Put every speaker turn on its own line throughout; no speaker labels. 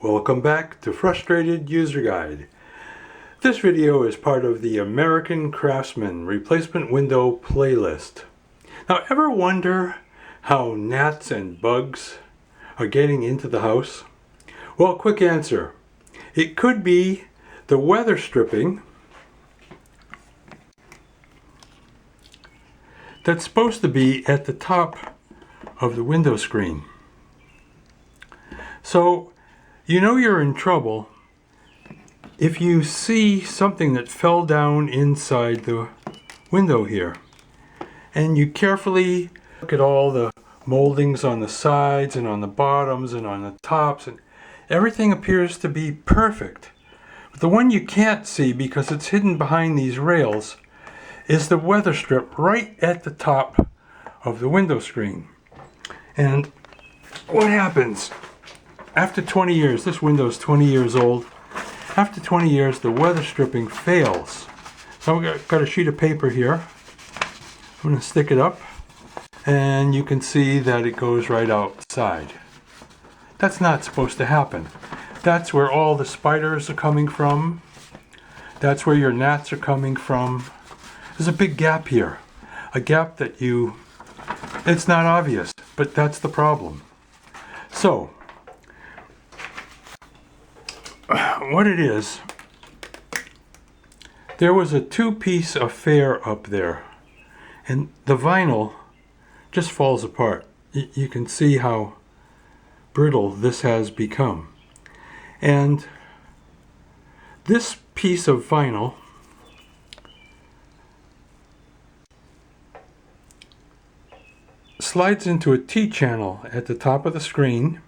Welcome back to Frustrated User Guide. This video is part of the American Craftsman replacement window playlist. Now, ever wonder how gnats and bugs are getting into the house? Well, quick answer. It could be the weather stripping that's supposed to be at the top of the window screen. So, you know you're in trouble if you see something that fell down inside the window here. And you carefully look at all the moldings on the sides and on the bottoms and on the tops, and everything appears to be perfect. But the one you can't see because it's hidden behind these rails is the weather strip right at the top of the window screen. And what happens? After 20 years, this window is 20 years old. After 20 years, the weather stripping fails. So I've got a sheet of paper here. I'm going to stick it up, and you can see that it goes right outside. That's not supposed to happen. That's where all the spiders are coming from. That's where your gnats are coming from. There's a big gap here. A gap that it's not obvious, but that's the problem. So, what it is, there was a two-piece affair up there, and the vinyl just falls apart. You can see how brittle this has become. And this piece of vinyl slides into a T-channel at the top of the screen.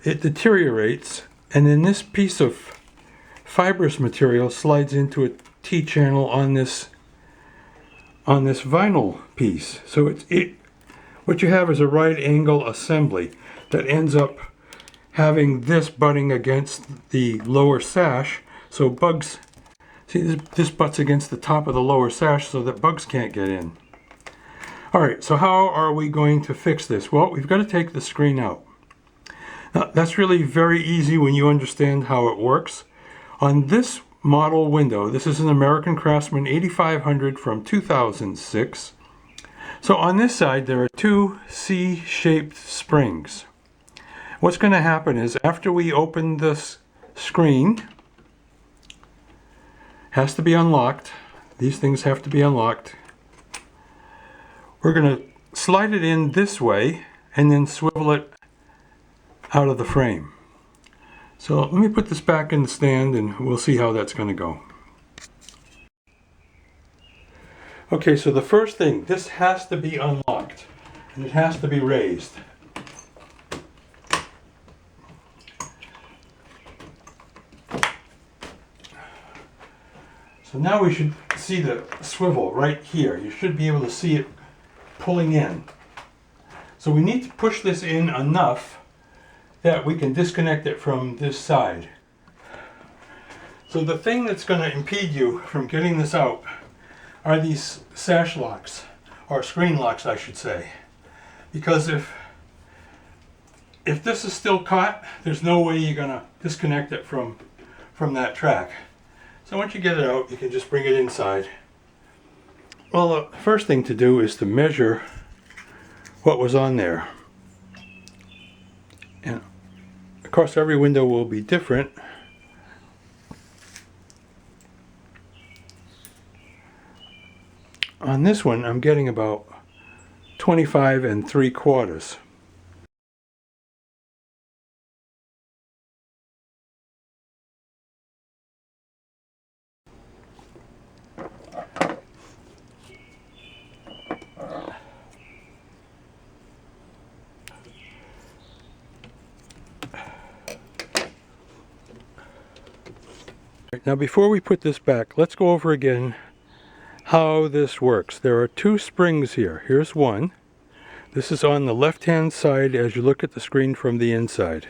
It deteriorates, and then this piece of fibrous material slides into a T-channel on this vinyl piece. So what you have is a right angle assembly that ends up having this butting against the lower sash, so bugs, see this butts against the top of the lower sash so that bugs can't get in. Alright, so how are we going to fix this? Well, we've got to take the screen out. Now, that's really very easy when you understand how it works. On this model window, this is an American Craftsman 8500 from 2006. So on this side, there are two C-shaped springs. What's going to happen is after we open this screen, has to be unlocked. These things have to be unlocked. We're going to slide it in this way and then swivel it out of the frame. So let me put this back in the stand and we'll see how that's going to go. Okay, so the first thing, this has to be unlocked and it has to be raised. So now we should see the swivel right here. You should be able to see it pulling in. So we need to push this in enough that we can disconnect it from this side. So the thing that's going to impede you from getting this out are these sash locks, or screen locks I should say. Because if this is still caught, there's no way you're going to disconnect it from that track. So once you get it out, you can just bring it inside. Well, the first thing to do is to measure what was on there. And of course, every window will be different. On this one, I'm getting about 25 3/4. Now before we put this back, let's go over again how this works. There are two springs here. Here's one. This is on the left-hand side as you look at the screen from the inside.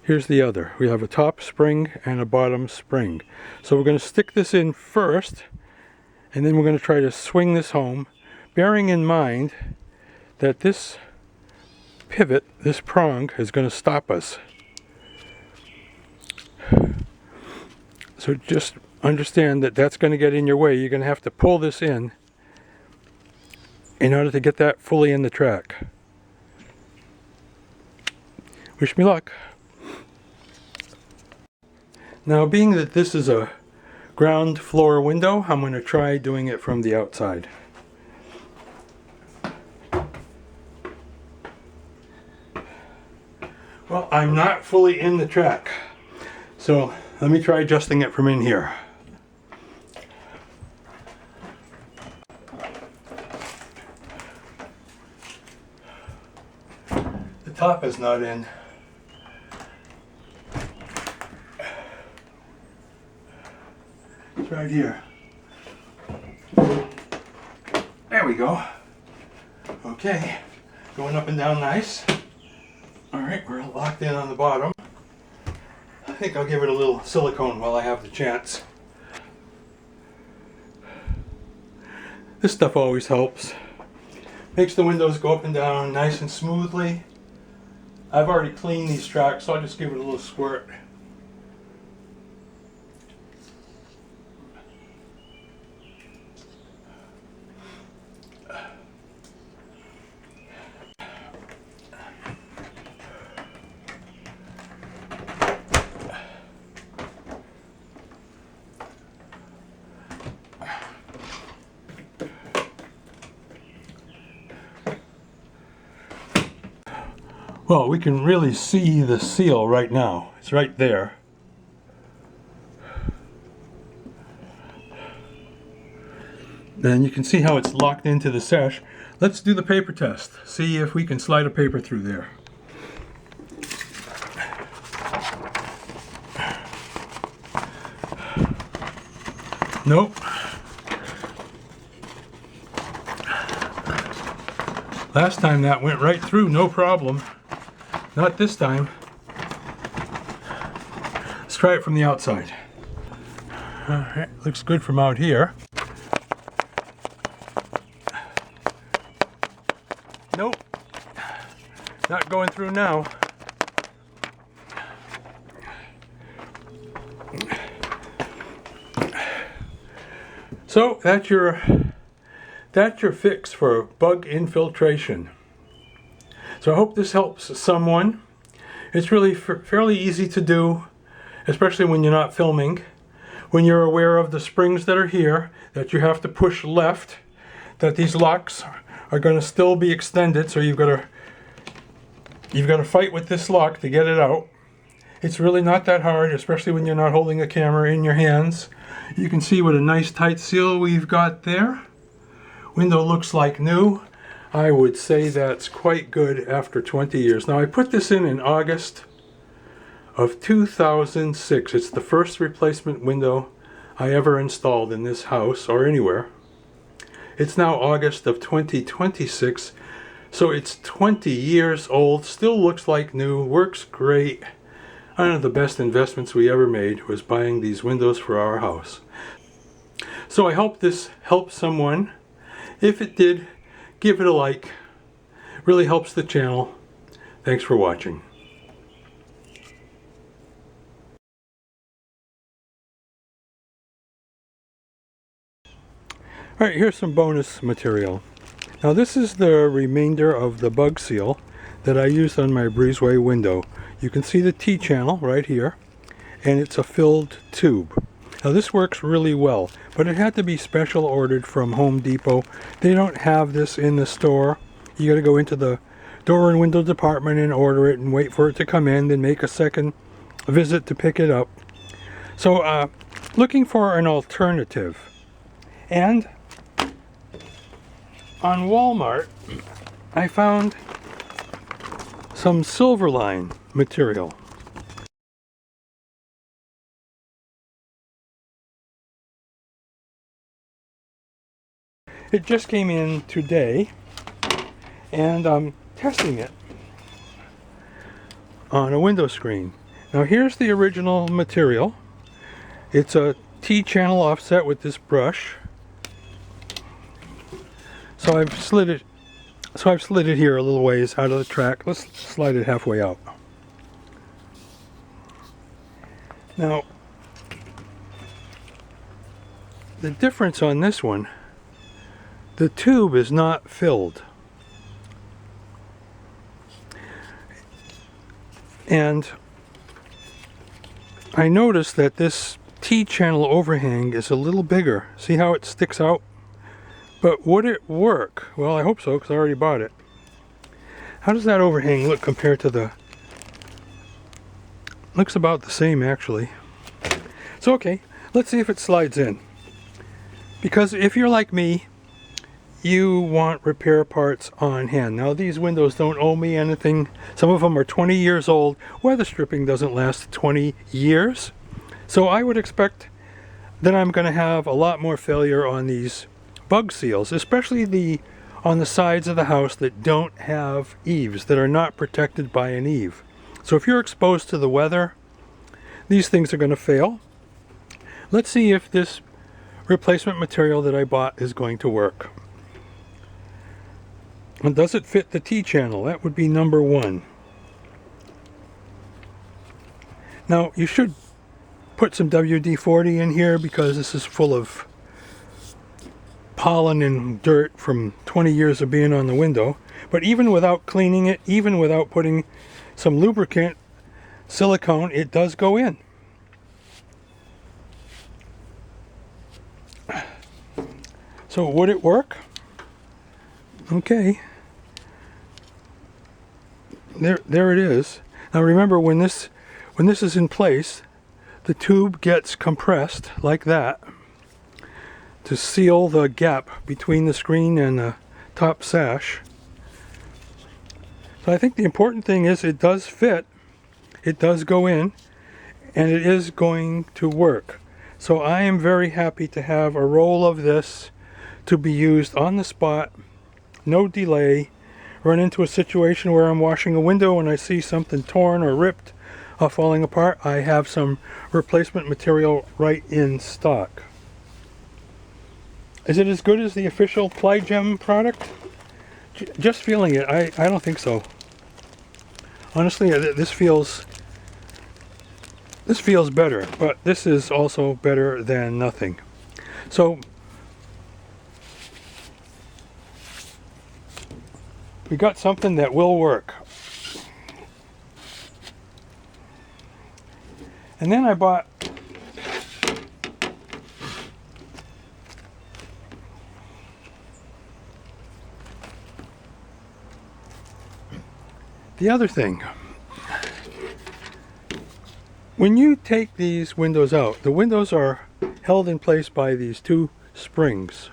Here's the other. We have a top spring and a bottom spring. So we're going to stick this in first, and then we're going to try to swing this home, bearing in mind that this pivot, this prong, is going to stop us. So just understand that that's going to get in your way. You're going to have to pull this in order to get that fully in the track. Wish me luck. Now, being that this is a ground floor window, I'm going to try doing it from the outside. Well, I'm not fully in the track, so let me try adjusting it from in here. The top is not in. It's right here. There we go. Okay, going up and down nice. Alright, we're locked in on the bottom. I think I'll give it a little silicone while I have the chance. This stuff always helps. Makes the windows go up and down nice and smoothly. I've already cleaned these tracks, so I'll just give it a little squirt. Well, we can really see the seal right now. It's right there. And you can see how it's locked into the sash. Let's do the paper test. See if we can slide a paper through there. Nope. Last time that went right through, no problem. Not this time. Let's try it from the outside. Alright, looks good from out here. Nope. Not going through now. So that's your fix for bug infiltration. So I hope this helps someone. It's really fairly easy to do, especially when you're not filming. When you're aware of the springs that are here, that you have to push left, that these locks are going to still be extended, so you've got to fight with this lock to get it out. It's really not that hard, especially when you're not holding a camera in your hands. You can see what a nice tight seal we've got there. Window looks like new. I would say that's quite good after 20 years. Now, I put this in August of 2006. It's the first replacement window I ever installed in this house or anywhere. It's now August of 2026, so it's 20 years old. Still looks like new, works great. One of the best investments we ever made was buying these windows for our house. So I hope this helps someone. If it did, give it a like. It really helps the channel. Thanks for watching. Alright, here's some bonus material. Now this is the remainder of the bug seal that I used on my breezeway window. You can see the T-channel right here, and it's a filled tube. Now this works really well, but it had to be special ordered from Home Depot. They don't have this in the store. You got to go into the door and window department and order it and wait for it to come in, then make a second visit to pick it up. So looking for an alternative. And on Walmart I found some Silverline material. It just came in today, and I'm testing it on a window screen. Now here's the original material. It's a T-channel offset with this brush. So I've slid it So I've slid it here a little ways out of the track. Let's slide it halfway out. Now, the difference on this one, the tube is not filled. And I noticed that this T-channel overhang is a little bigger. See how it sticks out? But would it work? Well, I hope so, because I already bought it. How does that overhang look compared to the... Looks about the same, actually. So, okay, let's see if it slides in. Because if you're like me, you want repair parts on hand. Now, these windows don't owe me anything. Some of them are 20 years old. Weather stripping doesn't last 20 years. So I would expect that I'm going to have a lot more failure on these bug seals, especially on the sides of the house that don't have eaves, that are not protected by an eave. So if you're exposed to the weather, these things are going to fail. Let's see if this replacement material that I bought is going to work. And does it fit the T-channel? That would be number one. Now, you should put some WD-40 in here because this is full of pollen and dirt from 20 years of being on the window. But even without cleaning it, even without putting some lubricant, silicone, it does go in. So would it work? Okay. There it is. Now remember, when this is in place, the tube gets compressed like that to seal the gap between the screen and the top sash. So I think the important thing is it does fit, it does go in, and it is going to work. So I am very happy to have a roll of this to be used on the spot, no delay. Run into a situation where I'm washing a window and I see something torn or ripped or falling apart, I have some replacement material right in stock. Is it as good as the official Plygem product? Just feeling it, I don't think so. Honestly, this feels better, but this is also better than nothing. So we got something that will work. And then I bought the other thing. When you take these windows out, the windows are held in place by these two springs.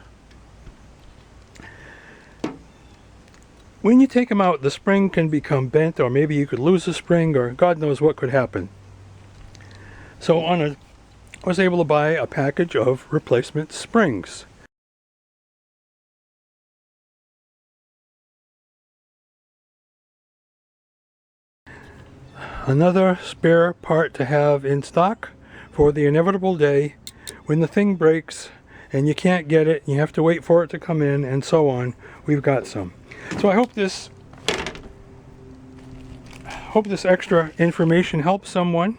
When you take them out, the spring can become bent, or maybe you could lose the spring, or God knows what could happen. So I was able to buy a package of replacement springs. Another spare part to have in stock for the inevitable day when the thing breaks and you can't get it, you have to wait for it to come in, and so on. We've got some. So I hope this extra information helps someone.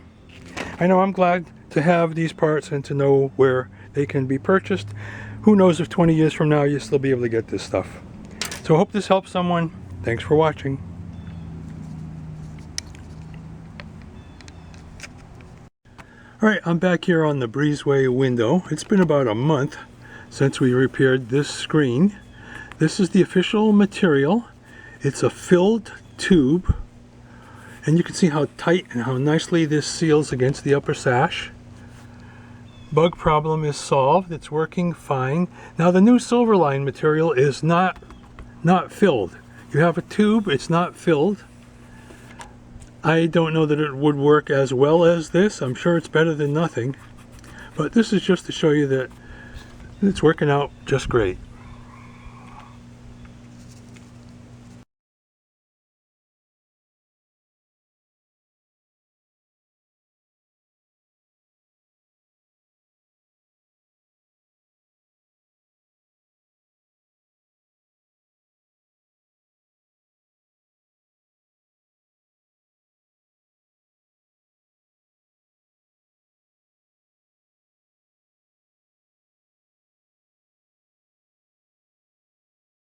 I know I'm glad to have these parts and to know where they can be purchased. Who knows if 20 years from now you'll still be able to get this stuff. So I hope this helps someone. Thanks for watching. Alright, I'm back here on the breezeway window. It's been about a month since we repaired this screen. This is the official material. It's a filled tube, and you can see how tight and how nicely this seals against the upper sash. Bug problem is solved. It's working fine. Now the new Silverline material is not filled. You have a tube, it's not filled. I don't know that it would work as well as this. I'm sure it's better than nothing. But this is just to show you that it's working out just great.